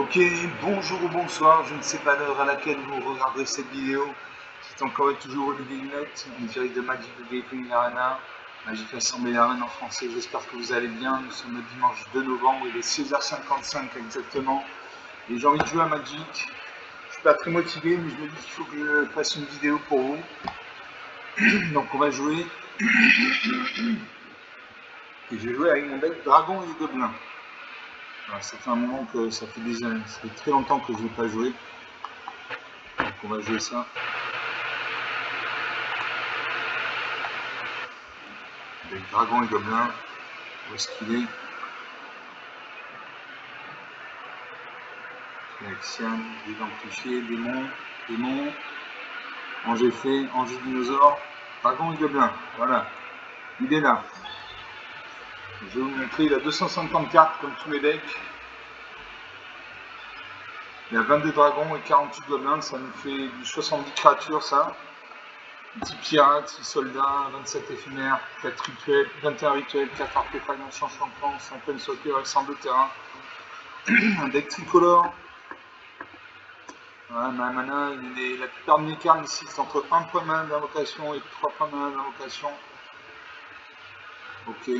Ok, bonjour ou bonsoir, je ne sais pas l'heure à laquelle vous regarderez cette vidéo. C'est encore et toujours Olivier Lunette, en direct de Magic Gathering Arena, Magic Assembly Arena en français. J'espère que vous allez bien. Nous sommes le dimanche 2 novembre, il est 16h55 exactement. Et j'ai envie de jouer à Magic. Je suis pas très motivé, mais je me dis qu'il faut que je fasse une vidéo pour vous. Donc on va jouer. Et je vais jouer avec mon deck Dragon et Gobelin. Alors, ça fait un moment que ça fait très longtemps que je n'ai pas joué. Donc on va jouer ça. Avec Dragon et Gobelin. Où est-ce qu'il est? Axian, Identifié, Démon, Ange Fée, Ange Dinosaure, Dragon et Gobelin. Voilà. Il est là. Je vais vous montrer, il a 250 cartes comme tous les decks. Il y a 22 dragons et 48 gobelins, ça nous fait du 70 créatures ça. 10 pirates, 6 soldats, 27 éphémères, 4 rituels, 21 rituels, 4 artefacts d'un changement de plan, 5 planeswalkers et 102 terrains. Un deck tricolore. Voilà, ma mana, la plupart de mes cartes ici, c'est entre 1 point de mana d'invocation et 3 points de mana d'invocation. Ok.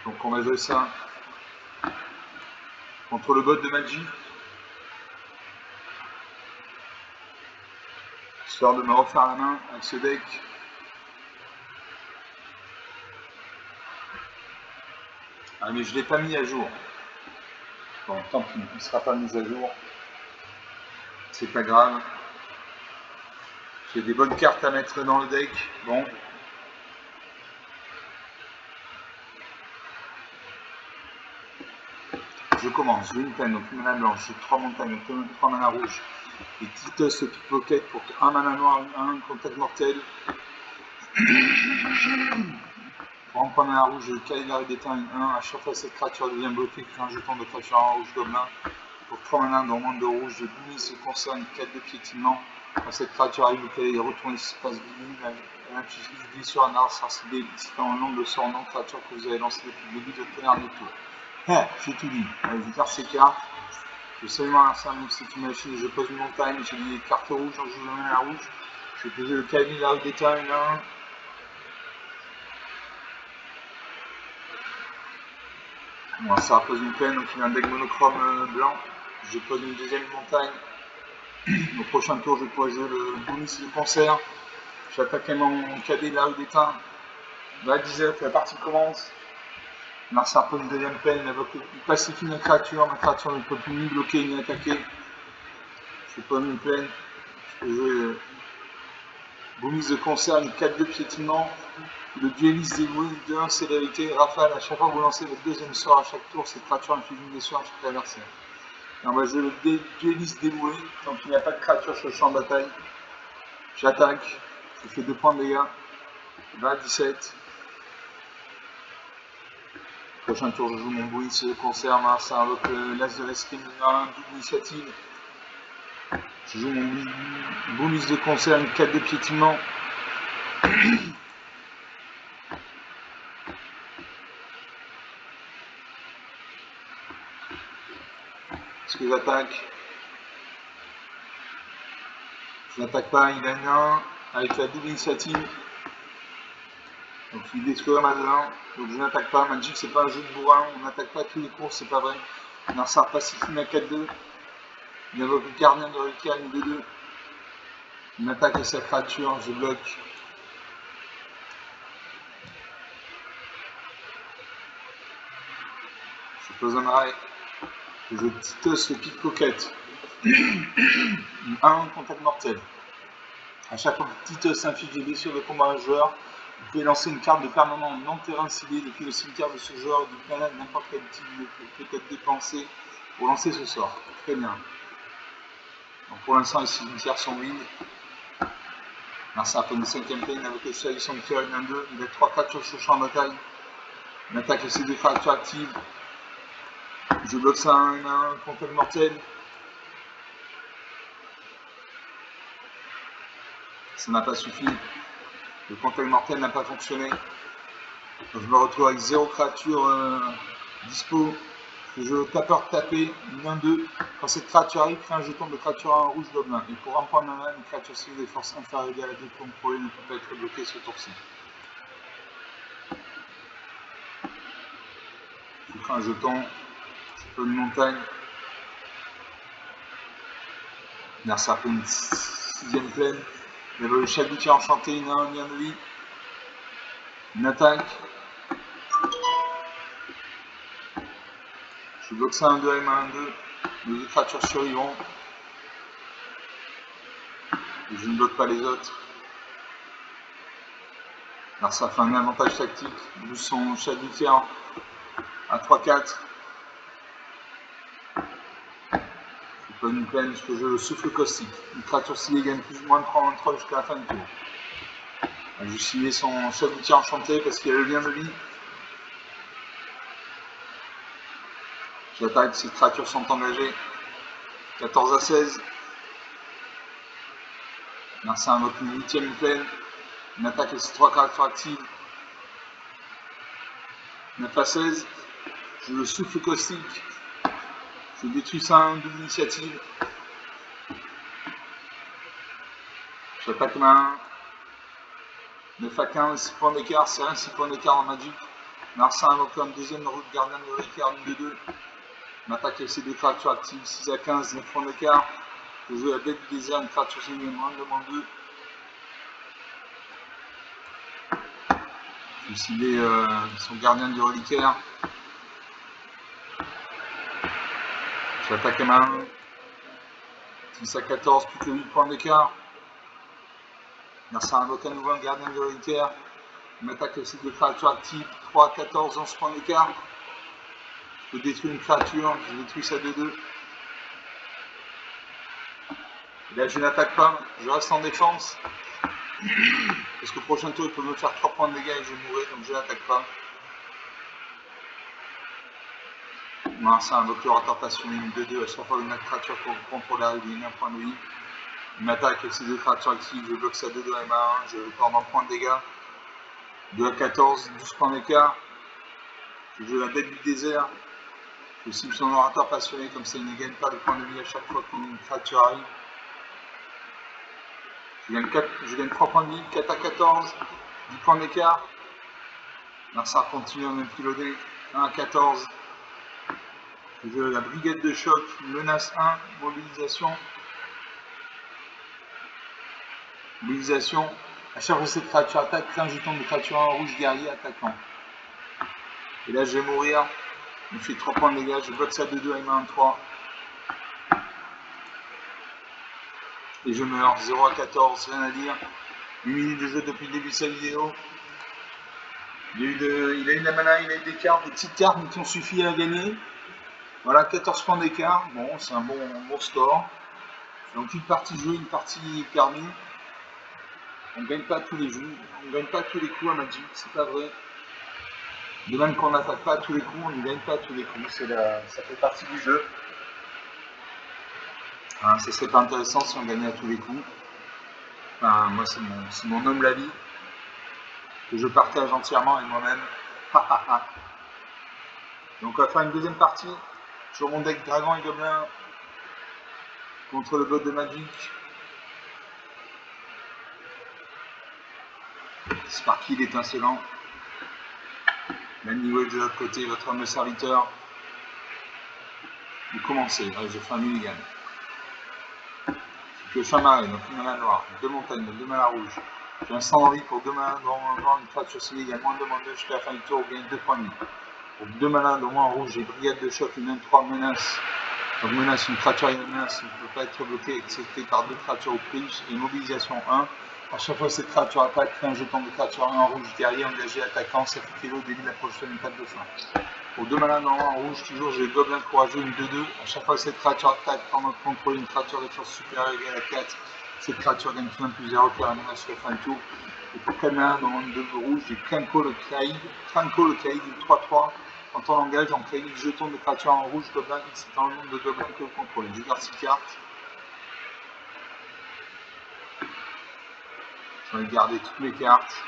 Donc on va jouer ça contre le bot de Magic. Histoire de me refaire la main avec ce deck. Ah mais je ne l'ai pas mis à jour. Bon, tant pis, il ne sera pas mis à jour. C'est pas grave. J'ai des bonnes cartes à mettre dans le deck. Bon. Je commence. J'ai une peine, donc une mana blanche. J'ai 3 montagnes, 3 mana rouges. Et Titus le pickpocket pour 1 mana noir, 1 contact mortel. Pour 1 point mana rouge, j'ai Caligari d'éteint 1. À chaque fois cette créature devient bloquée, crée un jeton de créature en rouge gobelin. Pour 3 mana dans monde de rouge, je Boumis se concerne 4 de piétinement. Quand cette créature arrive, vous pouvez retourner ce qui se passe elle inflige sur un arbre sensible citant le nombre de sorts non créatures que vous avez lancé depuis le début de votre dernier tour. J'ai tout dit. Allez, je garde ces cartes. Je sais seulement lancer un move, c'est une machine, je pose une montagne, j'ai mis les cartes rouges, je joue la rouge. Je vais poser le Caligari d'état 1. Bon, ça repose une peine, donc il a un deck monochrome blanc. Je pose une deuxième montagne. Au prochain tour, je pourrais jouer le bonus de concert. J'attaque mon cadet là où d'éteint. Là, 19, la partie commence. Narsa pose une deuxième peine, il pacifie ma créature ne peut plus ni bloquer ni attaquer. Je pose une peine. Je peux jouer bonus de concert, une 4 de piétinement. Le dueliste dévoué de 1 célérité, rafale. À chaque fois que vous lancez votre deuxième sort à chaque tour, cette créature inflige une blessure à chaque adversaire. Et on va jouer le dueliste dévoué, tant qu'il n'y a pas de créature sur le champ de bataille. J'attaque, je fais 2 points de dégâts. Là, 17. Prochain tour, je joue mon bruit, se conserve, ça invoque l'as de l'escrime, double initiative. Je joue mon bonus de concert, une 4 de piétinement. Est-ce que j'attaque? Je n'attaque pas, il a une 1 avec la double initiative. Donc il détruit ma 2-1. Donc je n'attaque pas. Magic, c'est pas un jeu de bourrin, on n'attaque pas tous les courses, c'est pas vrai. Narsar pacifie ma 4-2. Il invoque le gardien de Requiem 2-2. Il m'attaque à sa créature, je bloque. Je pose un arrêt. Je Titus le pickpocket. 1 contact mortel. A chaque fois que Titus inflige des blessures de combat à un joueur, vous pouvez lancer une carte de permanent non terrain ciblé depuis le cimetière de ce joueur du planète n'importe quel type peut être dépensé pour lancer ce sort. Très bien. Donc pour l'instant les cimetières sont vides. Narsa a une 5ème peine avec le seuil du sanctuaire 1-2. Il a 3 créatures sur le champ de bataille. Il attaque ces 2 créatures actives. Je bloque ça à 1-1, contact mortel. Ça n'a pas suffi. Le contact mortel n'a pas fonctionné. Donc je me retrouve avec 0 créature dispo. Je joue le tapeur tapé, une 1-2. Quand cette créature arrive, crée un jeton de créature en rouge gobelin. Et pour un point de mana, une créature civile des forces inférieures égale à 2 contrôlées ne peut pas être bloquée ce tour-ci. Je crée un jeton, c'est pas une montagne. Mercer fait une 6ème plaine. Il y avait le chalutier enchanté, une 1, lien de vie. Une attaque. Je bloque ça 1-2 M 1-2. Les deux créatures survivront. Et je ne bloque pas les autres. Alors ça fait un avantage tactique. Nous son chalutier à 3-4. Je peux une plaine, je peux jouer le souffle caustique. Une créature ciblée gagne plus ou moins de 3 jusqu'à la fin du tour. Je vais signer son chalutier enchanté parce qu'il a le lien de vie. J'attaque, ces créatures sont engagées. 14 à 16. Merci à invoque une 8ème plaine. Une attaque et ses 3 créatures actives. 9 à 16. Je le souffle caustique. Je détruis ça à 1 double initiative. J'attaque ma 1. 9 à 15, 6 points d'écart, c'est rien 6 points d'écart en Magic. Narcin invoque un deuxième route gardien de Ricard 2-2. M'attaque avec ses 2 créatures actives, 6 à 15, 9 points d'écart. Je joue la bête du désert, une créature signée moins de moins 2. Je vais cibler son gardien du reliquaire. J'attaque à ma 1. 6 à 14, plus que 8 points d'écart. Narcin invoque à nouveau un gardien du reliquaire. Il m'attaque avec ses 2 créatures actives, 3 à 14, 11 points d'écart. Je détruis une créature, je détruis ça 2-2. Et là je n'attaque pas, je reste en défense. Parce que le prochain tour il peut me faire 3 points de dégâts et je vais mourir, donc je n'attaque pas. Voilà, c'est un docteur orateur passionné, une 2-2, à chaque fois une créature contrôle arrive, il y a un point de vie. Il m'attaque avec ses 2 créatures actives, je bloque ça 2-2 à MA1, je le porte en point de dégâts. 2 à 14, 12 points d'écart. Je joue la bête du désert. Je cible son orateur passionné, comme ça il ne gagne pas de points de vie à chaque fois qu'une créature arrive. Je gagne 3 points de vie, 4 à 14, 10 points d'écart. Narsar continue à me piloter, 1 à 14. Je joue la brigade de choc, menace 1, mobilisation. Mobilisation. À chaque fois que cette créature attaque, crée un jeton de créature en rouge guerrier attaquant. Et là je vais mourir. Il me fait 3 points de dégâts, je bloque ça 2-2 avec ma 1-3. Et je meurs, 0 à 14, rien à dire. 8 minutes de jeu depuis le début de sa vidéo. Il a eu de la mana, il a eu des cartes, des petites cartes qui ont suffi à gagner. Voilà, 14 points d'écart. Bon, c'est un bon score. Donc une partie jouée, une partie permis. On ne gagne pas tous les jeux, on ne gagne pas tous les coups à Magic, c'est pas vrai. De même qu'on n'attaque pas tous les coups, on ne gagne pas tous les coups, ça fait partie du jeu. Hein, ce serait pas intéressant si on gagnait à tous les coups. Enfin, moi c'est mon humble avis que je partage entièrement avec moi-même. Donc on va faire une deuxième partie sur mon deck Dragon et Gobelin contre le bot de Magic. Sparky l'étincelant. Manny de l'autre côté, votre homme serviteur. Vous commencez, allez, je fais un mulligan. Je fais un marais, donc une mana noire, 2 montagnes, 2 mana rouges. J'ai un sang d'envie pour 2 mana dans une créature ciblée, il y a moins de moins 2 jusqu'à la fin du tour, vous gagnez 2 points de vie. Pour 2 mana de moins rouge, j'ai brigade de choc, une 3 menace. Donc menace, une créature et une menace ne peut pas être bloquée, excepté par 2 créatures ou plus, et mobilisation 1. À chaque fois que cette créature attaque, crée un jeton de créature 1 en rouge guerrier engagé attaquant, ça fait au début de la prochaine étape de fin. Pour 2 mana en rouge, toujours j'ai Gobelin courageux, une 2-2. À chaque fois que cette créature attaque, pendant que contrôle une créature de force supérieure égale à 4, cette créature gagne plus 1 plus 0 pour la menace sur la fin du tour. Et pour 4 mana dans le 2 rouge, j'ai Kranko le Caïd, une 3-3. Quand on engage, on crée X jetons de créature en rouge, Gobelin, X étant le nombre de Gobelins que vous contrôlez. Je garde 6 cartes. Je vais garder toutes mes cartes.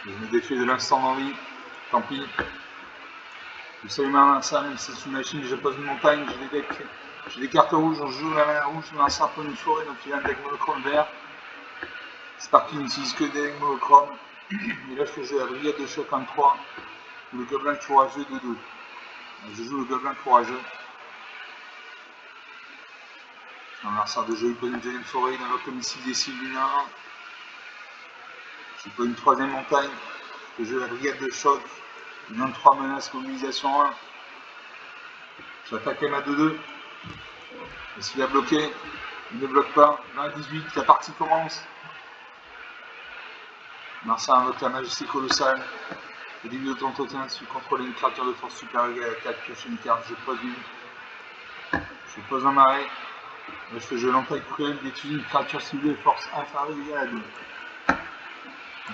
Je me défais de l'instant d'envie, tant pis. Je salue ma main, ça, même si c'est une machine, je pose une montagne, j'ai des cartes rouges, on joue la main rouge, on a un serpent une forêt, donc il y a un deck monochrome vert. Sparky n'utilise que des decks monochromes. Et là, je fais la brigade de choc en 3, ou le gobelin courageux de 2. Je joue le gobelin courageux. On a un sort de jeu, il pose une deuxième forêt, il invoque comme ici des Sylvina. Je pose une troisième montagne, je joue la brigade de choc, il donne 3 menaces, mobilisation 1. J'attaque M à 2-2. Est-ce qu'il a bloqué? Il ne bloque pas. 20 à 18, la partie commence. Marcin invoque la majesté colossale. Le début de ton entretien, si vous contrôlez une créature de force supérieure à la 4, pioche une carte, je pose un marais. Là, je fais jeu l'entaille cruelle, détruis une créature ciblée de force inférieure à 2.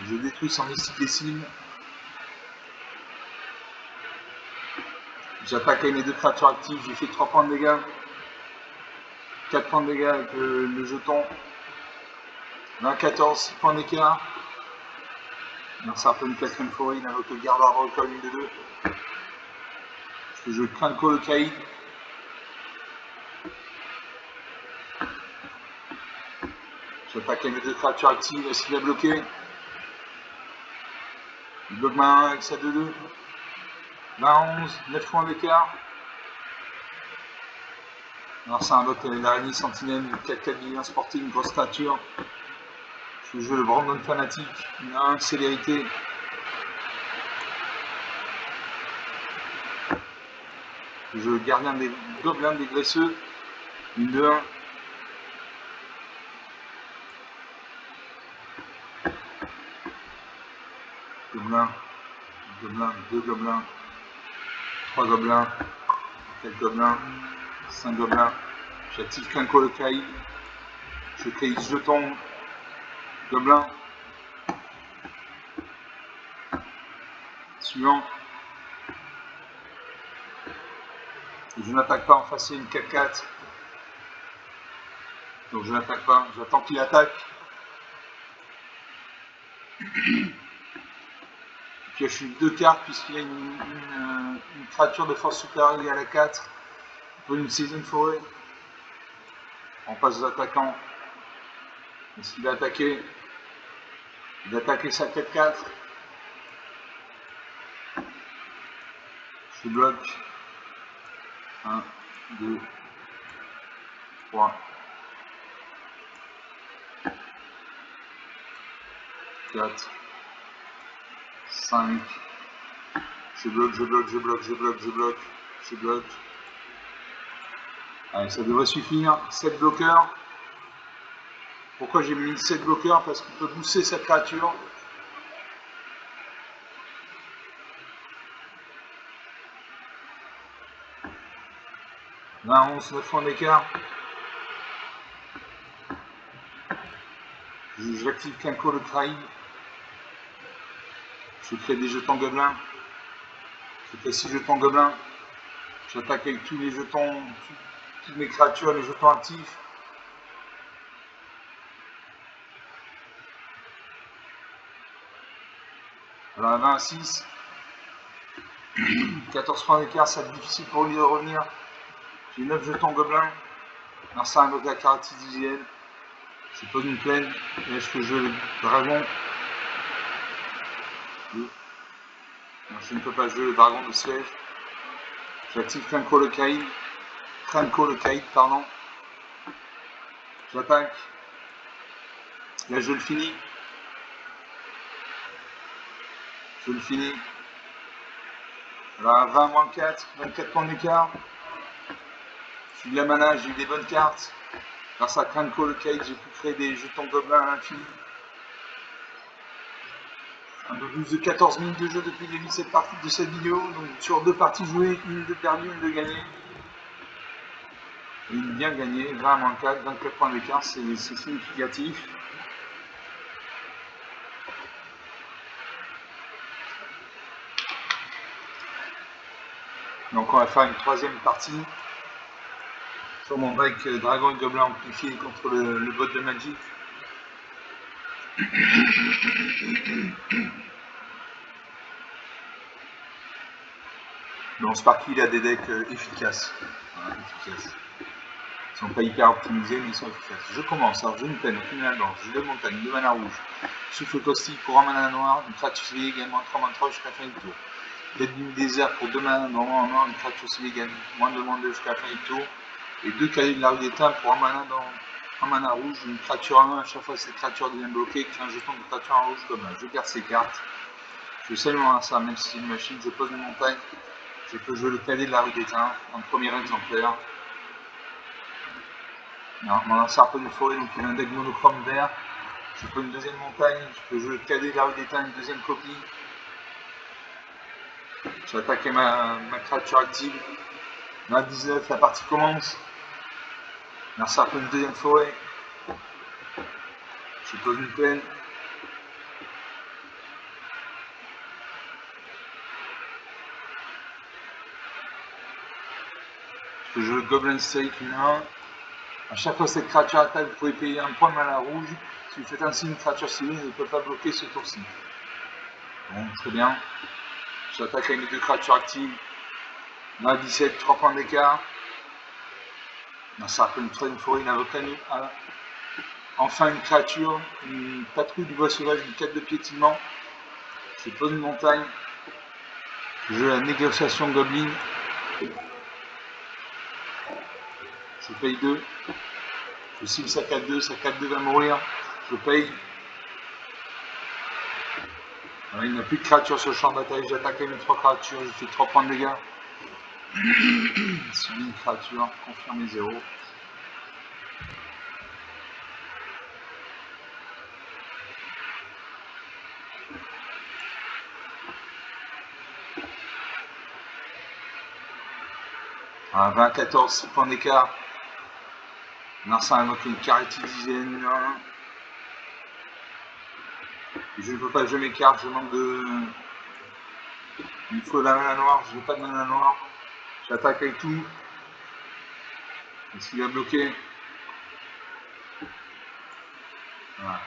Je détruis sans mystique les cibles. J'attaque avec mes 2 créatures actives, j'ai fait 3 points de dégâts. 4 points de dégâts avec le jeton. 20, 14, 6 points d'écart. Merci un peu une 4ème forêt, il invoque le garde arbre colline de 2. Je crains le caïd. J'attaque avec mes 2 créatures actives, est-ce qu'il a bloqué? Il bloque ma 1 avec sa 2-2. 20, 11, 9 points d'écart. Alors ça invoque l'araignée sentinelle, une 4-4 vilain sportive, une grosse stature. Je joue le Brandon fanatique, une 1 célérité. Je joue le gardien des gobelins dégraisseux, une 2-1. Gobelin, gobelin, 2 gobelins, 3 gobelins, 4 gobelins, 5 gobelins. J'active Quinco le caïd. Je crée jeton, gobelin. Suivant. Je n'attaque pas en face, c'est une 4-4. Donc je n'attaque pas, j'attends qu'il attaque. Puis je suis 2 cartes puisqu'il y a une créature de force supérieure à la 4 pour une 6ème forêt. On passe aux attaquants. Est-ce qu'il a attaqué? Il a attaqué sa 4-4. Je bloque. 1, 2, 3, 4, 5. Je bloque, je bloque, je bloque, je bloque, je bloque, je bloque. Allez, ça devrait suffire. 7 bloqueurs. Pourquoi j'ai mis 7 bloqueurs? Parce qu'il peut booster sa créature. Là, 11, 9 points d'écart. J'active Quinco le Trahi. Je crée des jetons gobelins. Je fais 6 jetons gobelins. J'attaque avec tous les jetons, toutes mes créatures, les jetons actifs. Voilà, 20 à 6. 14 points d'écart, ça va être difficile pour lui de revenir. J'ai 9 jetons gobelins. Marcin invoque la caratide visuelle. Je pose une plaine. Et là, je fais jouer le dragon. Non, je ne peux pas jouer le dragon de siège. J'active Quinco le caïd. Pardon. J'attaque. Là, je le finis. Je le finis. Là, 20 moins 4, 24 points d'écart. Je suis de la mana, j'ai eu des bonnes cartes. Grâce à Quinco le caïd, j'ai pu créer des jetons gobelins à l'infini. Un peu plus de 14 minutes de jeu depuis le début de cette vidéo. Donc sur 2 parties jouées, une de perdue, une de gagnée. Et une bien gagnée, 20 moins 4, 24 points d'écart, c'est significatif. Donc on va faire une 3ème partie sur mon deck Dragon et Gobelin amplifié contre le bot de Magic. Dans Sparky, il a des decks efficaces. Voilà, efficaces. Ils sont pas hyper optimisés, mais ils sont efficaces. Je commence. Alors, j'ai une peine, une mana blanche, j'ai 2 montagnes, 2 mana rouges, souffle caustique pour 1 mana noir, une créature ciblée également 3 mana 3 jusqu'à la fin du tour. Quête du désert pour 2 mana noir, une créature ciblée également -2 jusqu'à la fin du tour. Et 2 cahiers de la rue d'étain pour 1 mana dans 1 mana rouge, une créature à 1, à chaque fois que cette créature devient bloquée, crée un jeton de créature en rouge comme là. Je garde ces cartes. Je sais seulement à ça, même si c'est une machine, je pose une montagne. Je peux jouer le cadet de la rue d'étain en premier exemplaire. Mon lanceur peut une forêt, donc il a un deck monochrome vert. Je peux une deuxième montagne, je peux jouer le cadet de la rue d'étain, une deuxième copie. J'ai attaqué ma créature active. Ma 19, la partie commence. Lanceur peut une deuxième forêt. Je pose une plaine. Je peux jouer le Goblin Stake, une 1. A chaque fois que cette créature attaque, vous pouvez payer un point de mana rouge. Si vous faites ainsi une créature ciblée, elle ne peut pas bloquer ce tour-ci. Bon, très bien. J'attaque avec mes 2 créatures actives. Ma 17, 3 points d'écart. Un cercle, une troisième forêt, une avocanie. Enfin une créature, une patrouille du bois sauvage, une 4 de piétinement. Je pose une montagne. Je joue la négociation Goblin. Je paye 2. Je cible sa 4-2, sa 4-2 va mourir. Je paye. Voilà, il n'y a plus de créatures sur le champ de bataille. J'attaque avec mes 3 créatures. Je fais 3 points de dégâts. Subis une créature. Confirmé 0. À 20-14, 6 points d'écart. Narcin invoque une Carytidienne. Je ne peux pas jouer mes cartes, je manque de. Il me faut la mana noire, je n'ai pas de mana noire. J'attaque avec tout. Est-ce qu'il va bloquer? Voilà.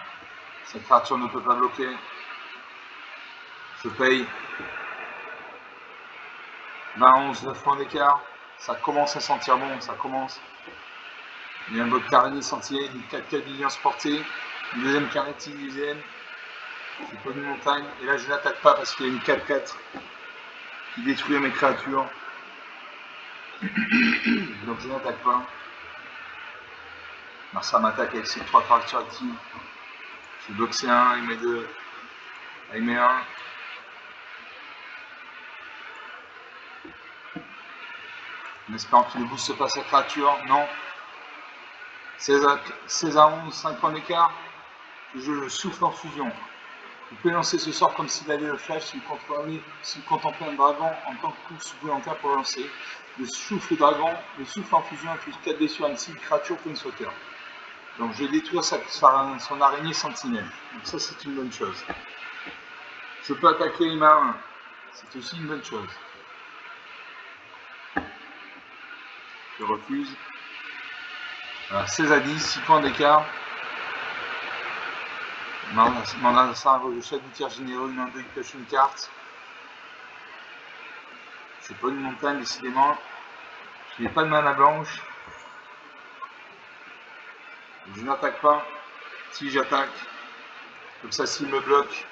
Cette créature ne peut pas bloquer. Je paye. 20-11, 9 points d'écart. Ça commence à sentir bon, ça commence. Il y a un bloc carré sentier, une 4-4 d'alliance portée, une deuxième carrette dizaine. Je pose une montagne, et là je n'attaque pas parce qu'il y a une 4-4 qui détruit mes créatures. Donc je n'attaque pas. Alors ça m'attaque avec ses 3 créatures actives. Je bloque C1 avec mes 2. Avec mes 1. En espérant qu'il ne booste pas sa créature. Non. 16 à 11, 5 points d'écart. Je souffle en fusion. Vous pouvez lancer ce sort comme s'il avait le flash si vous contemplez un dragon en tant que coup supplémentaire pour lancer. Le souffle dragon, le souffle en fusion inflige 4 dés sur une cible créature pour une sauteur. Donc je vais détruire son araignée sentinelle. Donc ça c'est une bonne chose. Je peux attaquer les mains. C'est aussi une bonne chose. Je refuse. Voilà, 16 à 10, 6 points d'écart. Mon adversaire invoque le chat du tir généreux, une 1-2, il pioche une carte. C'est pas une montagne, décidément. Je n'ai pas de mana blanche. Je n'attaque pas. Si j'attaque, comme ça, s'il me bloque,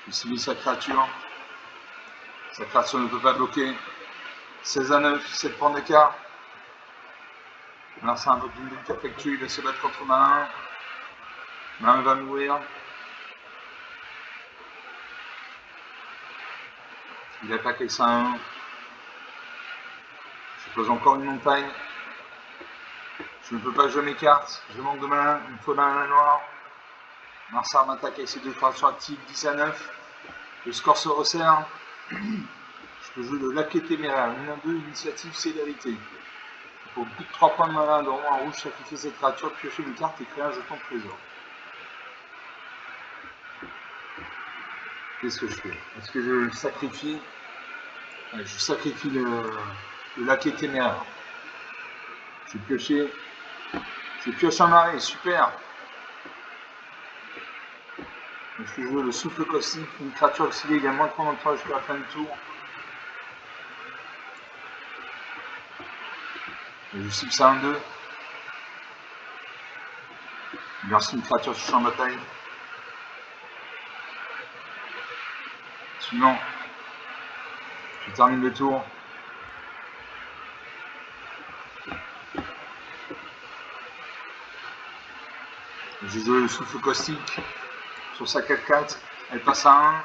je cible sa créature. Sa créature ne peut pas bloquer. 16 à 9, 7 points d'écart. Alors c'est un peu d'une double perfectue, il va se battre contre ma 1. Ma 1 va mourir. Il attaque avec sa 1. Je pose encore une montagne. Je ne peux pas jouer mes cartes. Je manque de mana. Il me faut la mana noire. Marsar m'attaque avec ses 2 créatures actives, 10 à 9. Le score se resserre. Je peux jouer le laquais téméraire. 1-2, initiative, célérité. Pour plus de 3 points de mana, dans en rouge, sacrifier cette créature, piocher une carte et créer un jeton de trésor. Qu'est-ce que je fais? Est-ce que je sacrifie? Je sacrifie le laquais téméraire. Je vais piocher. Je pioche un arrêt, super. Donc je joue le souffle caustique, une créature auxiliée également de 33 jusqu'à la fin du tour. Je cible ça en 2. Je lance une créature sur champ de bataille. Suivant. Je termine le tour. J'ai joué le souffle caustique sur sa 4-4. Elle passe à 1.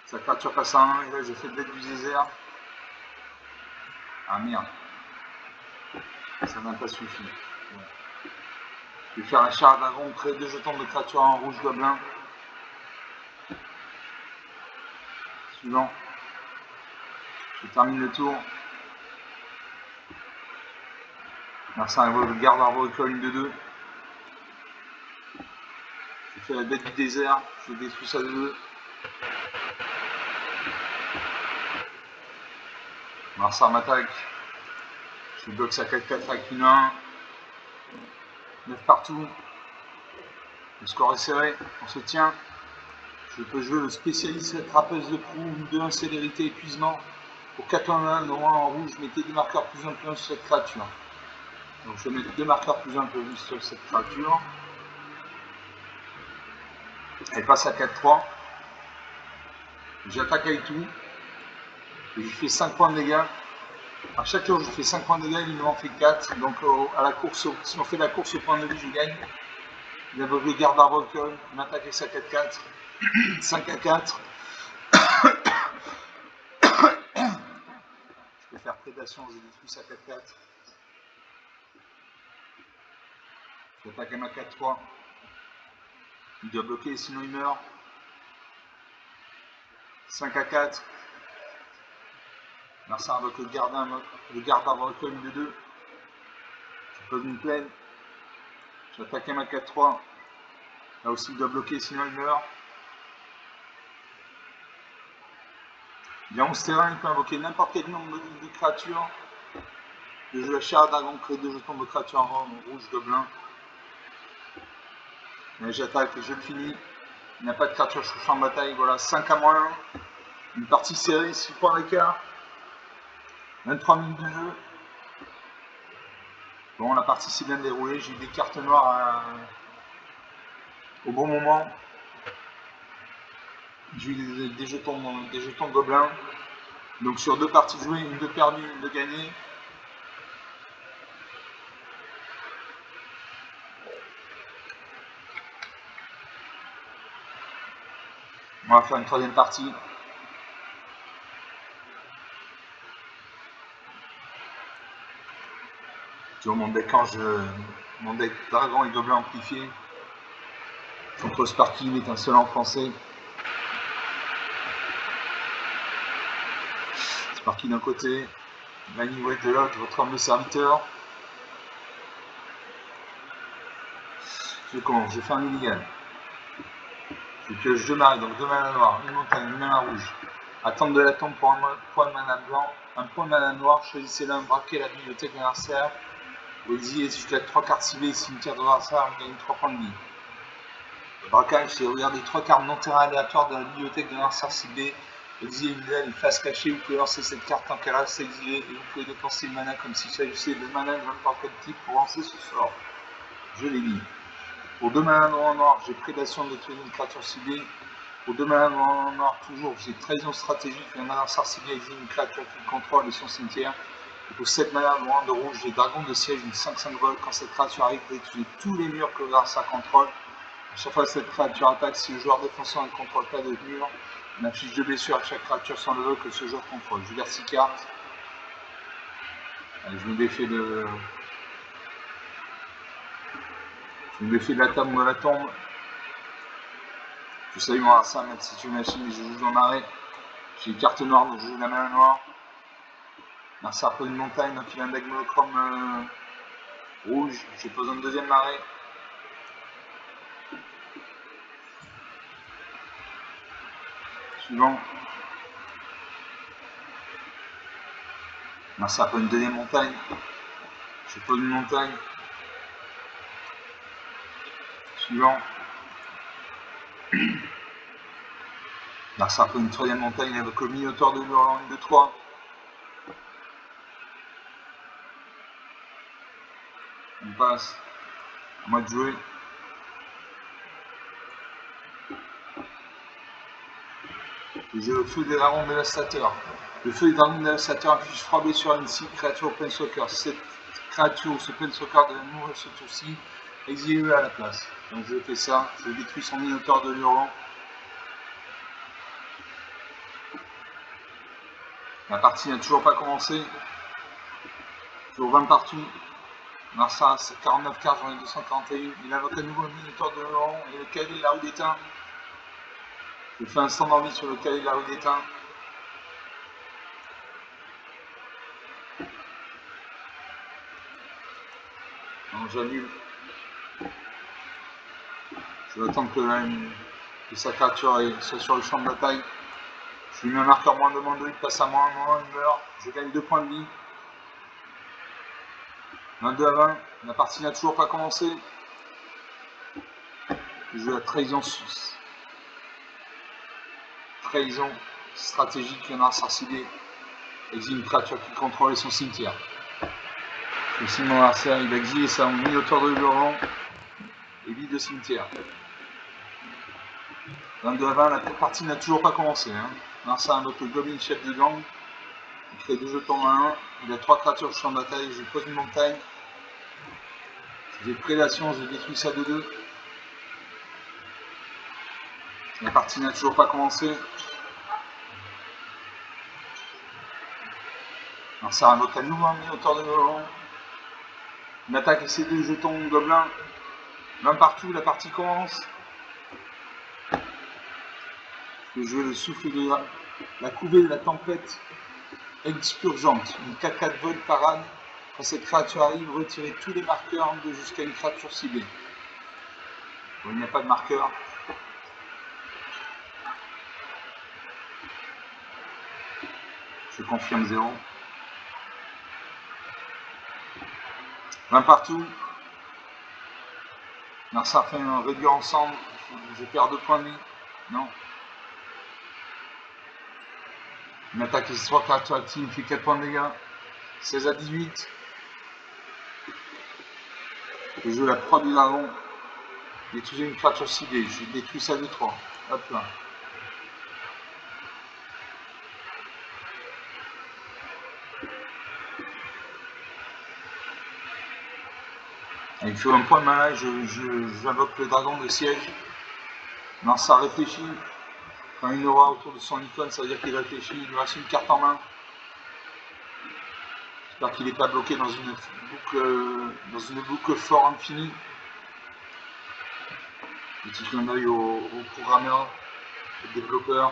Sa créature passe à 1. Et là, j'ai fait le deck du désert. Ah merde. Ça n'a pas suffi. Bon. Je vais faire la charge d'avant, créer 2 jetons de créature en rouge gobelin. Suivant. Je termine le tour. Merci, je garde arboricole, une de 2. Je fais la bête du désert, je détruis ça de 2. Marsar m'attaque. Je bloque sa 4-4 avec une 1. 9 partout. Le score est serré, on se tient. Je peux jouer le spécialiste trapèze de proue, une 2-1 célérité épuisement. Pour 81, normalement en rouge, mettez 2 marqueurs plus 1 sur cette créature. Donc je vais mettre 2 marqueurs plus 1 sur cette créature. Elle passe à 4-3. J'attaque avec tout. Et je fais 5 points de dégâts. À chaque tour, je fais 5 points de dégâts, il m'en fait 4. Donc à la course, si on fait la course au point de vie, je gagne. Il a le garde arboricole, il m'attaque avec sa 4-4. 5 à 4. Je peux faire prédation, je détruis sa 4-4. J'attaque à ma 4-3. Il doit bloquer, sinon il meurt. 5 à 4. Marsar avec le garde arboricole, une de 2. Je pose une plaine. J'attaque à ma 4-3. Là aussi il doit bloquer, sinon il meurt. Il y a 11 terrains, il peut invoquer n'importe quel nombre de créatures. Je joue la chair dragon, crée 2 jetons de créatures en rouge gobelin. J'attaque et je le finis. Il n'y a pas de créature sur champ de bataille. Voilà, 5 à moins 1. Une partie serrée, 6 points d'écart. 23 minutes de jeu. Bon, la partie s'est bien déroulée. J'ai eu des cartes noires au bon moment. J'ai eu des jetons gobelins. Donc sur 2 parties jouées, une de perdue, une de gagnée. On va faire une 3e partie. Sur mon deck mon deck dragon et gobelin amplifié. Contre Sparky, il est un seul en français. Sparky d'un côté, Manivouette de l'autre, votre homme de serviteur. Je commence, je fais un illégal. Je pioche 2 marées, donc 2 manas noires, une montagne, une mana rouge. Attente de la tombe pour un point de mana blanc, un point de mana noir, choisissez-le, braquez la bibliothèque de l'adversaire. Vous exilez jusqu'à 3 cartes ciblées, cimetière de l'adversaire, vous gagnez 3 points de vie. Le braquage, c'est regarder 3 cartes non terrain aléatoires de la bibliothèque de l'adversaire ciblée. Exilez une face cachée, vous pouvez lancer cette carte tant qu'elle reste exilée et vous pouvez dépenser le mana comme s'il s'agissait de mana de n'importe quel type pour lancer ce sort. Je l'ai dit. Pour 2 manas noir, j'ai prédation de détruire une créature ciblée. Pour 2 manas noir, toujours, j'ai trahison stratégique. Un adversaire ciblé exile une créature qu'il contrôle de son cimetière. Et pour 7 manas noir de rouge, j'ai dragon de siège, une 5-5 vol. Quand cette créature arrive, détruit tous les murs que l'adversaire contrôle. À chaque fois que cette créature attaque, si le joueur défenseur ne contrôle pas de mur, on affiche 2 blessures à chaque créature sans level que ce joueur contrôle. Je garde 6 cartes. Allez, je me défais de la table ou de la tombe. Je salue mon adversaire, même si c'est une machine, je joue dans l'arrêt. J'ai une carte noire, donc je joue la mana noire. Merci à une montagne, donc il a un deck monochrome rouge. Je pose un 2e marée. Suivant. Merci à une 2e montagne. Je pose une montagne. Suivant. Narcissa prend une troisième montagne avec le Minotaure de Hurlant, une de 3. On passe. À moi de jouer. Et j'ai le feu des dragons dévastateurs. Le feu des dragons dévastateurs inflige 3 blessures à une créature au Planeswalker. Cette créature ou ce Planeswalker de mourir ce tour-ci, exilez-le à la place. Donc je fais ça, je détruis son Minotaure de Hurlant. La partie n'a toujours pas commencé. Toujours 20 partout. Narcissa, c'est 49 cartes, j'en ai 241. Il invoque à nouveau le Minotaure de Hurlant et le Cavalier de la Rue d'Étain. Je fais un stand d'envie sur le Cavalier de la Rue d'Étain. Non, j'annule. Je vais attendre que sa créature soit sur le champ de bataille. Je lui mets un marqueur moins de -2, il passe à -1, il meurt. Je gagne 2 points de vie. 22 à 20, la partie n'a toujours pas commencé. Je joue la trahison stratégique de Narcissa. Exile une créature qui contrôle son cimetière. Le Simon Narcissa, il va exiler sa Minotaure de Hurlant et vide le cimetière. 22 à 20, la partie n'a toujours pas commencé. Narcissa invoque le Goblin chef de gang. Il crée 2 jetons à 1. Il a 3 créatures sur le champ de bataille. Je pose une montagne. J'ai prédation, je détruis ça de 2. La partie n'a toujours pas commencé. Narcissa invoque à nouveau un Minotaure de Hurlant. Une attaque et ses 2 jetons gobelins. 20 partout, la partie commence. Je vais jouer le souffle de la couvée de la tempête expurgente. Une 4-4 vol parade. Quand cette créature arrive, retirez tous les marqueurs de jusqu'à une créature ciblée. Bon, il n'y a pas de marqueur. Je confirme 0. 20 partout. Narcissa fait un réduire ensemble. Je perds 2 points de vie. Non. Une attaque et 3 créatures actives, il fait 4 points de dégâts. 16 à 18. Je joue la proie du dragon. Détruisez une créature ciblée. Je détruis ça de 3. Hop là. Il faut un point de mana, j'invoque le dragon de siège. Narcissa réfléchit. Quand une aura autour de son icône, ça veut dire qu'il réfléchit. Il lui reste une carte en main. J'espère qu'il n'est pas bloqué dans une boucle fort infinie. Petit clin d'œil au programmeur, au développeur.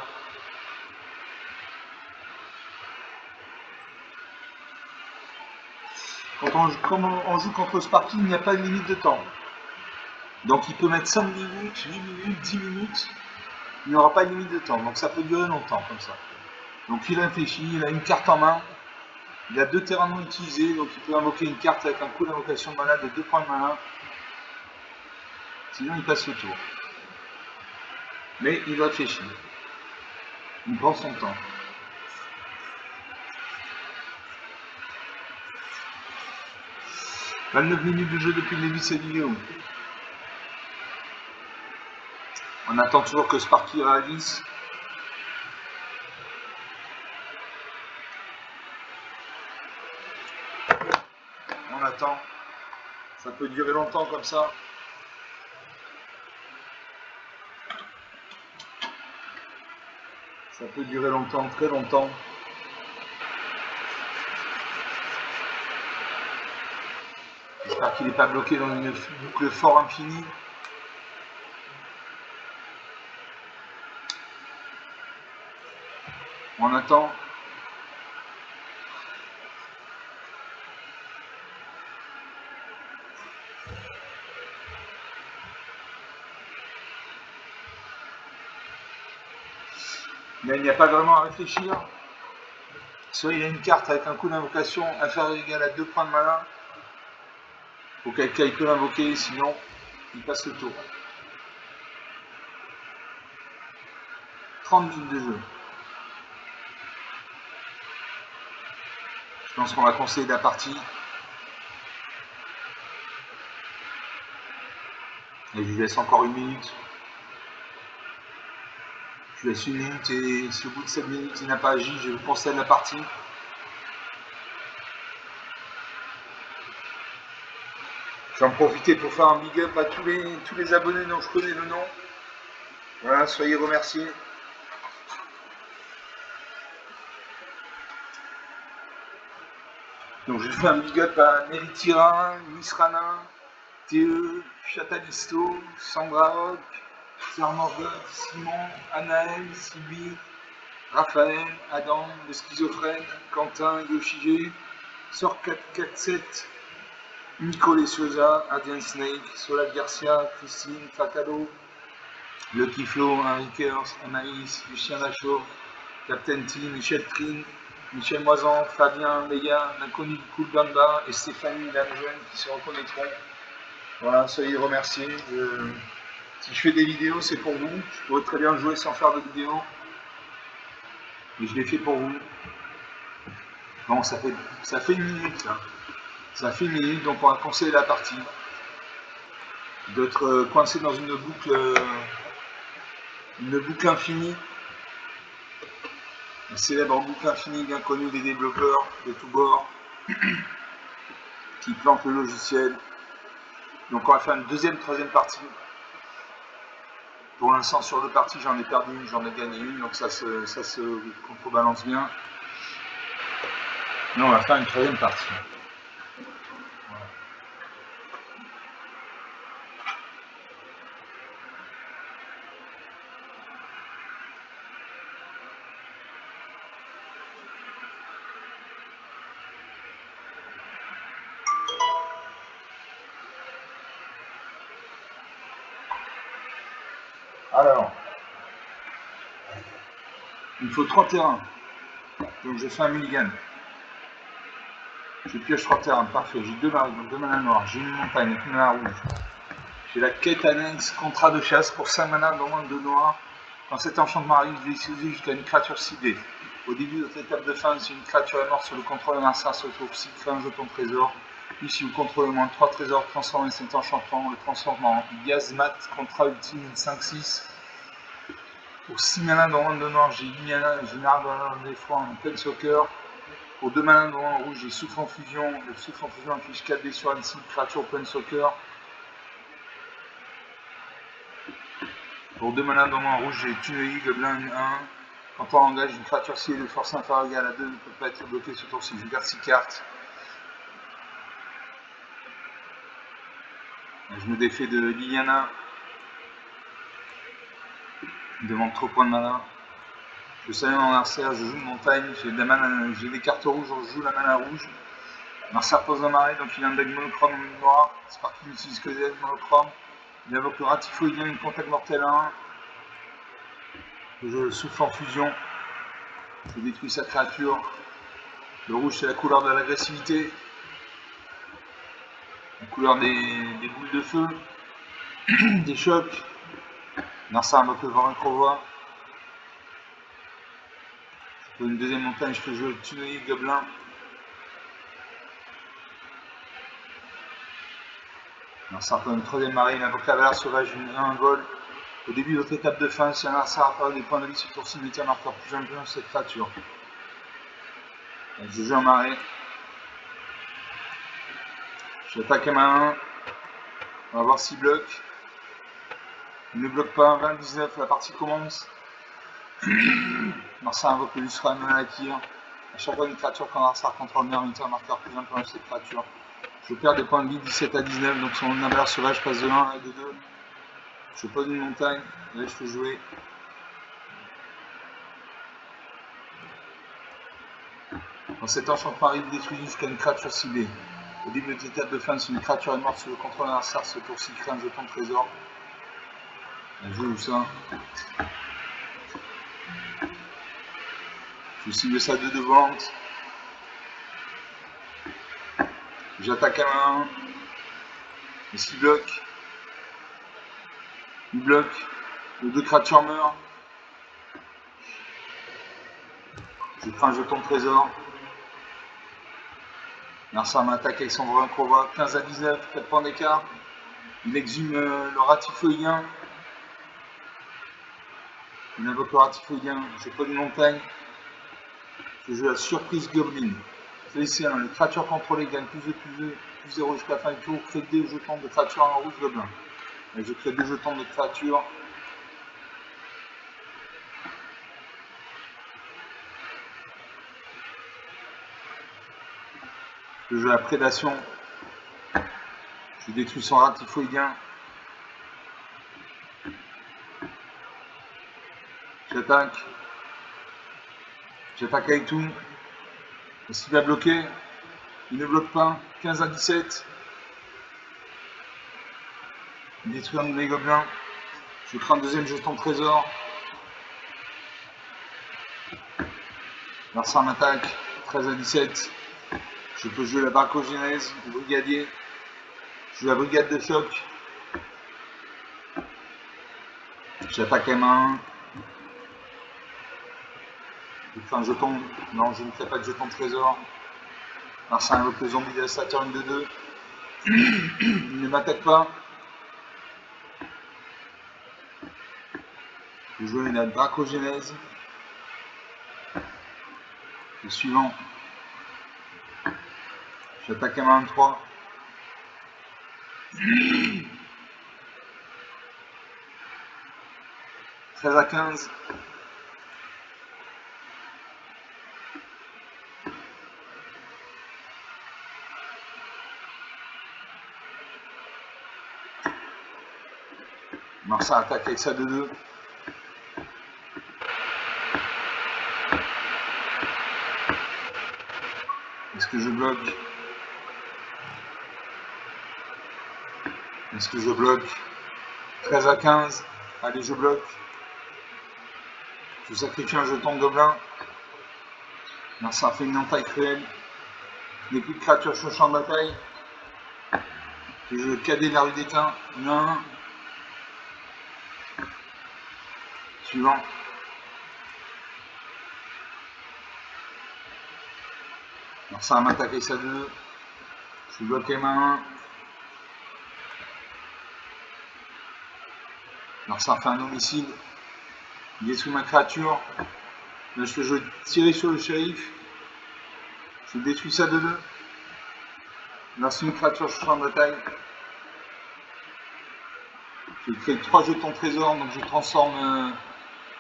Quand on joue contre Sparky, il n'y a pas de limite de temps. Donc il peut mettre 5 minutes, 8 minutes, 10 minutes. Il n'y aura pas de limite de temps. Donc ça peut durer longtemps comme ça. Donc il réfléchit, il a une carte en main. Il a 2 terrains non utilisés, donc il peut invoquer une carte avec un coût d'invocation de mana de 2 points de mana. Sinon il passe le tour. Mais il réfléchit. Il prend son temps. « 29 minutes de jeu depuis le début de cette vidéo. On attend toujours que Sparky réagisse. On attend. Ça peut durer longtemps comme ça. Ça peut durer longtemps, très longtemps. J'espère qu'il n'est pas bloqué dans une boucle fort infinie. On attend. Mais il n'y a pas vraiment à réfléchir. Soit il a une carte avec un coût d'invocation inférieur ou égal à 2 points de mana. Auquel cas il peut l'invoquer, sinon il passe le tour. 30 minutes de jeu. Je pense qu'on va conseiller la partie. Et je lui laisse encore 1 minute. Je lui laisse 1 minute et si au bout de 7 minutes il n'a pas agi, je vous conseille la partie. J'en profite pour faire un big up à tous les abonnés dont je connais le nom. Voilà, soyez remerciés. Donc je fais un big up à Neritira, Nisrana, TE, Chatalisto, Sandra Hock, Sir Morgoth, Simon, Anaël, Sylvie, Raphaël, Adam, le schizophrène, Quentin, Yoshige, Sor 447, Nicole Sosa, Adrien Snake, Solal Garcia, Christine, Fatalo, Lucky Flo, Henri Kers, Anaïs, Lucien Lachaud, Captain T, Michel Trine, Michel Moisan, Fabien, Léa, l'inconnu du Cool Gamba et Stéphanie, la jeune qui se reconnaîtront. Voilà, soyez remerciés. Si je fais des vidéos, c'est pour vous. Je pourrais très bien jouer sans faire de vidéos. Mais je l'ai fait pour vous. Bon, ça fait 1 minute là. Ça fait 1 minute, donc on va conseiller la partie. D'être coincé dans une boucle infinie. Un célèbre boucle infinie bien connu des développeurs de tous bords qui plantent le logiciel. Donc on va faire une deuxième, troisième partie. Pour l'instant sur 2 parties, j'en ai perdu une, j'en ai gagné une, donc ça se contrebalance bien. Là, on va faire une troisième partie. Voilà. Alors, il me faut 3 terrains. Donc je fais un mulligan. Je pioche 3 terrains, parfait. J'ai 2 manas noirs, j'ai une montagne, une mana rouge. J'ai la quête annexe, contrat de chasse pour 5 manas, dont moins de 2 noirs. Quand cet enchantement arrive, je vais utiliser jusqu'à une créature ciblée. Au début de votre étape de fin, si une créature est morte sur le contrôle d'un adversaire, se trouve 6 crée un jeton trésor. Puis si vous contrôlez moins de 3 trésors, transformez cet enchantement, le transforme en Gazmat, contrat ultime 5-6. Pour 6 manas dans moins de 2 noirs, j'ai 8 manas, général dans des fois en plein soccer. Pour 2 manas dans un rouge, j'ai souffle en fusion. Le souffle en fusion affiche 4D sur une cible, créature open soccer. Pour 2 manas dans un rouge, j'ai Tunneli, Gobelin 1. Quand on engage une créature cible de force inférieure égale à 2, ne peut pas être bloquée ce tour-ci. Je garde 6 cartes. Je me défais de Liliana. Il demande trop points de mana. Je salue mon adversaire, je joue une montagne, j'ai des cartes rouges, je joue la mana rouge. Marcel pose la marée, donc il a un deck monochrome noir. Sparky n'utilise que des decks monochromes. Il invoque le Ratifoïdien, une contact mortel 1. Je souffle en fusion. Je détruis sa créature. Le rouge, c'est la couleur de l'agressivité. La couleur des boules de feu. Des chocs. Narsa invoque le vent incrovois. Pour une deuxième montagne, je peux jouer le Tunnelier Gobelin. Narsa pour une troisième marée, il invoque la valeur sauvage, une 1 vol. Au début de votre étape de fin, si un Narsa a pas des points de vie sur tour-ci, mettez un marqueur plus un sur cette créature. Je joue en marée. J'attaque à main 1. On va voir s'il bloque. Il ne bloque pas. 20-19, la partie commence. Narsa invoque le Lustra Malakir. À chaque fois une créature quand Narsa contrôle meurt, mettez un marqueur plus un sur cette créature. Je perds des points de vie 17 à 19, donc son valeur sauvage passe de 1 à 2. Je pose une montagne. Là, je peux jouer. Quand cet enchantement arrive, détruit jusqu'à une créature ciblée. Au début de l'étape de fin, si une créature est morte sous le contrôle d'un adversaire, ce tour-ci crée un jeton de trésor. Je joue ça. Je cible ça 2 de volante. J'attaque à main 1. Et s'il bloque, il bloque. Les 2 créatures meurent. Je prends un jeton de trésor. Narsar m'attaque avec son Grand Crova. 15 à 19, 4 points d'écart. Il exhume le Ratifoïdien. Il invoque le Ratifoïdien. Je pose une montagne. Je joue la surprise Goblin. C'est les créatures contrôlées gagnent plus de plus 0 jusqu'à la fin du tour. Crée des jetons de créatures en rouge Gobelin. Et je crée 2 jetons de créatures. Je joue la prédation. Je détruis son Ratifoïdien. J'attaque. J'attaque avec tout. Est-ce qu'il va bloquer? Il ne bloque pas. 15 à 17. Il détruit un de mes gobelins. Je prends un deuxième jeton de trésor. Narsar m'attaque. 13 à 17. Je peux jouer la Barcogénèse, le brigadier. Je joue la brigade de choc. J'attaque M1. Je fais un jeton. Non, je ne fais pas de jeton de trésor. Narsar invoque le zombie dévastateur, une de 2. Il ne m'attaque pas. Je joue la Dracogénèse. Le suivant. J'attaque M1 3. « 13 à 15. Narsar attaque avec sa 2-2. Est-ce que je bloque? Est-ce que je bloque? 13 à 15. Allez, je bloque. Je sacrifie un jeton de gobelin. Narsar fait une entaille cruelle. Je n'ai plus de créatures sur le champ de bataille. Je cadet la rue d'étain. 1. Suivant. Narsar m'attaque avec sa 2. Je bloque M1. Narsar fait un homicide. Il détruit ma créature. Là, je peux tirer sur le shérif. Je détruis sa 2-2. Là, c'est une créature sur le champ de bataille. Je crée 3 jetons trésor, donc je transforme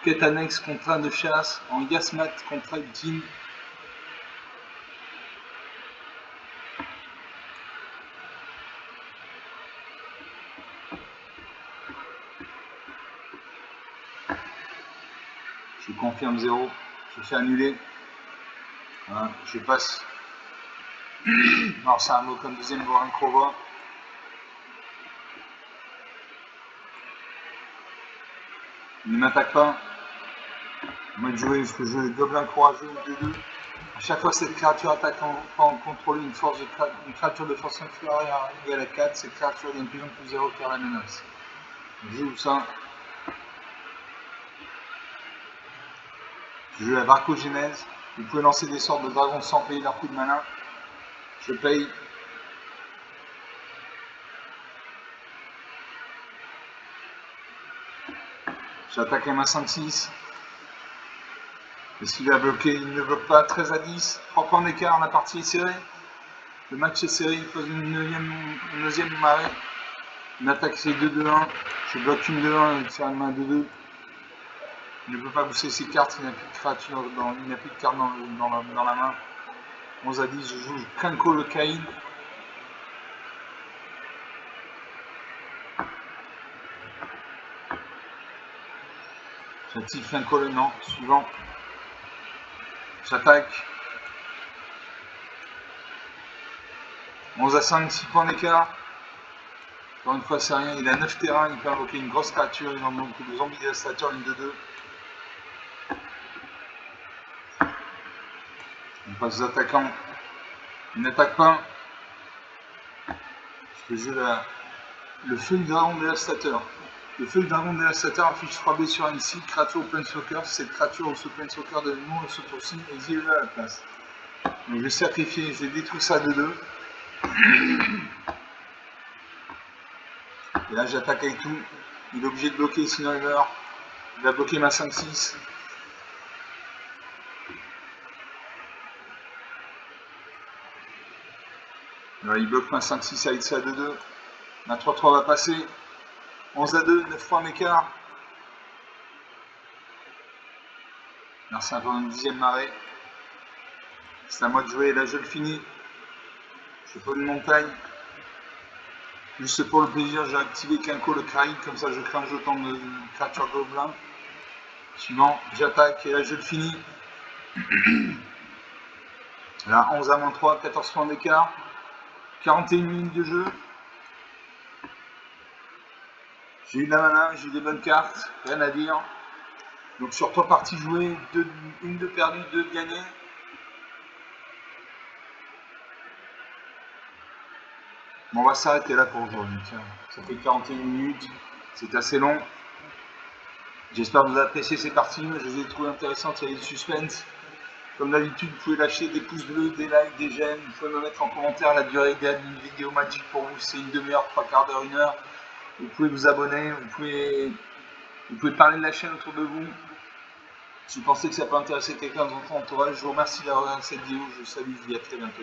quête annexe contrat de chasse en Yasmat contrat ultime. Je confirme 0. Je fais annuler. Voilà, je passe. Alors, c'est un mot comme deuxième Goran Krova. Il ne m'attaque pas. Moi de jouer, je peux jouer le gobelin courageux 2-2. À chaque fois que cette créature attaque en contrôler une créature de force inférieure égale à 4, cette créature gagne plus en plus 0 car la menace. Je joue ça. Je joue la Barcogénèse. Vous pouvez lancer des sorts de dragons sans payer leur coup de mana. Je paye. J'attaque à ma 5-6. Est-ce qu'il va bloquer? Il ne bloque pas. 13 à 10. 3 points d'écart, la partie est serrée. Le match est serré, il pose une deuxième marée. Une attaque c'est 2-2-1. Je bloque une 2-1 avec sa main 2-2. Il ne peut pas booster ses cartes, il n'a plus de créature, il n'a plus de cartes dans la main. 11 à 10, je joue Krenko le Caïd. J'active Krenko le non, suivant. J'attaque. 11 à 5, 6 points d'écart. Encore une fois, c'est rien, il a 9 terrains, il peut invoquer une grosse créature, il invoque le zombie dévastateur, une 2-2. On passe aux attaquants. Il n'attaque pas. Je peux jouer le feu du dragon dévastateur. Le feu du dragon dévastateur affiche 3B sur un site, créature open soccer. Si cette créature ou ce open soccer de nom se tourcine, exile-le à la place. Donc je vais sacrifier, je vais détruire ça de 2. Et là j'attaque avec tout. Il est obligé de bloquer, sinon il meurt. Il va bloquer ma 5-6. Alors, il bloque ma 5-6 avec ça de 2. Ma 3-3 va passer. 11-2, 9-3 m'écart. Merci encore une 10e marée. C'est à moi de jouer, là je le finis. Je fais pas une montagne. Juste pour le plaisir, j'ai activé Quinco le Kraïd, comme ça je crée un jeton de créature gobelin. Suivant, j'attaque et là je le finis. Là 11 à -3, 14 points d'écart. 41 minutes de jeu. J'ai eu de la mana, j'ai eu des bonnes cartes, rien à dire. Donc sur 3 parties jouées, une de perdue, 2 de gagnées. Bon, on va s'arrêter là pour aujourd'hui. Tiens, ça fait 41 minutes, c'est assez long. J'espère que vous avez apprécié ces parties. Je les ai trouvées intéressantes, il y a du suspense. Comme d'habitude, vous pouvez lâcher des pouces bleus, des likes, des j'aime. Vous pouvez me mettre en commentaire la durée idéale d'une vidéo Magic pour vous. C'est une demi-heure, 3 quarts d'heure, 1 heure. Vous pouvez vous abonner, vous pouvez parler de la chaîne autour de vous. Si vous pensez que ça peut intéresser quelqu'un dans votre entourage, je vous remercie d'avoir regardé cette vidéo. Je vous salue, je vous dis à très bientôt.